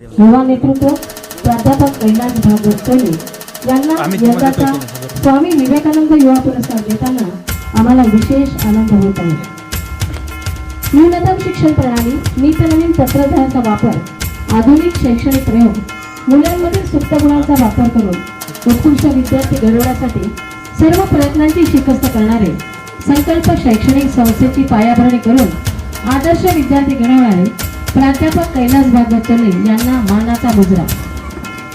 युवा नेतृत्व प्राध्यापक कैलास भागवत सोले यांना यंदाचा स्वामी विवेकानंद युवा पुरस्कार देताना आम्हाला विशेष आनंद होत आहे. न्यूनतम शिक्षण प्रणाली, नितनवीन तंत्रज्ञानाचा वापर, आधुनिक शैक्षणिक प्रयोग, मुलांमधील सुप्त गुणांचा वापर करून उत्कृष्ट विद्यार्थी घडवण्यासाठी सर्व प्रयत्नांची शिकस्त करणारे संकल्प शैक्षणिक संस्थेची पायाभरणी करून आदर्श विद्यार्थी घडवणारे प्राध्यापक कैलास भागवत सोले यांना मानाचा मुजरा.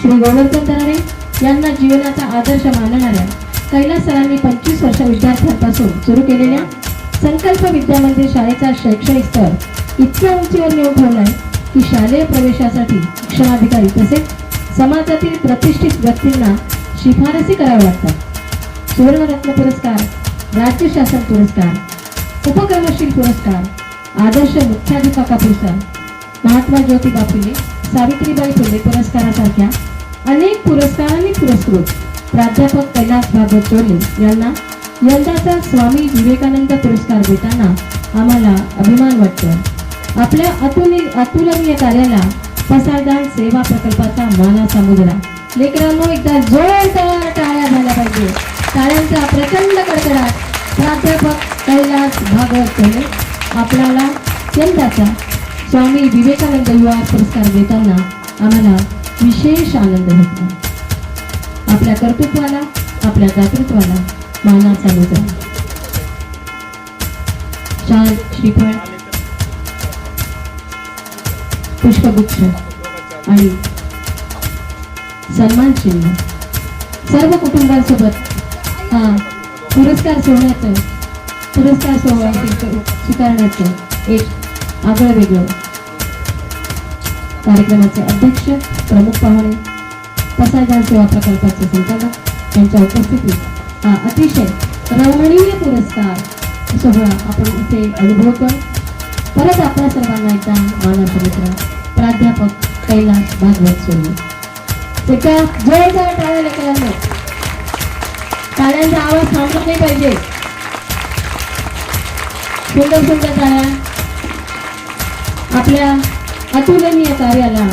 श्री गोवर्धन दरारे यांना जीवनाचा आदर्श मानणाऱ्या कैलास सरांनी 25 वर्ष विद्यार्थ्यांपासून सुरू केलेल्या संकल्प विद्यामंदिर शाळेचा शैक्षणिक स्तर इतक्या उंचीवर नेऊन ठेवलाय की शालेय प्रवेशासाठी शिक्षणाधिकारी तसेच समाजातील प्रतिष्ठित व्यक्तींना शिफारसी कराव्या लागतात. सुवर्णरत्न पुरस्कार, राज्य शासन पुरस्कार, उपक्रमशील पुरस्कार, आदर्श मुख्याध्यापका पुरस्कार, महात्मा ज्योतिबा फुले, सावित्रीबाई फुले पुरस्कारासारख्या अनेक पुरस्कारांनी पुरस्कृत प्राध्यापक कैलास भागवत सोले यांना यंदाचा स्वामी विवेकानंद पुरस्कार देताना आम्हाला अभिमान वाटतो. आपल्या अतुलनीय कार्याला पसारदान सेवा प्रकल्पाचा मानाचा मुजरा. लेकरांनो, एकदा जोरदार टाळ्या झाल्या पाहिजे. टाळ्यांचा प्रचंड कडकडाट. प्राध्यापक कैलास भागवत सोले आपल्याला यंदाचा स्वामी विवेकानंद युवा पुरस्कार देताना आम्हाला विशेष आनंद होतो. आपल्या कर्तृत्वाला, आपल्या दातृत्वाला मानाचा मुजरा. शाल, श्रीफळ, पुष्पगुच्छ आणि सन्मान चिन्ह सर्व कुटुंबांसोबत हा पुरस्कार सोहळा स्वीकारण्याचं एक आगळं वेगळं. कार्यक्रमाचे अध्यक्ष, प्रमुख पाहुणे, पसायदान सेवा प्रकल्पाचे संचालक यांच्या उपस्थितीत हा अतिशय रमणीय पुरस्कार सोहळा आपण इथे अनुभवतो. परत आपल्या सर्वांना एकदा मानाचा मुजरा प्राध्यापक कैलास भागवत सोले. एकदा जोरदार टाळ्या लेकरांनो. टाळ्यांचा आवाज थांबला नाही पाहिजे. सुंदर सुंदर टाळ्या. आपल्या अतुलनीय कार्याला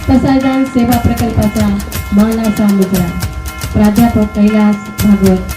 पसायदान सेवा प्रकल्पाचा मानाचा मुजरा प्राध्यापक कैलास भागवत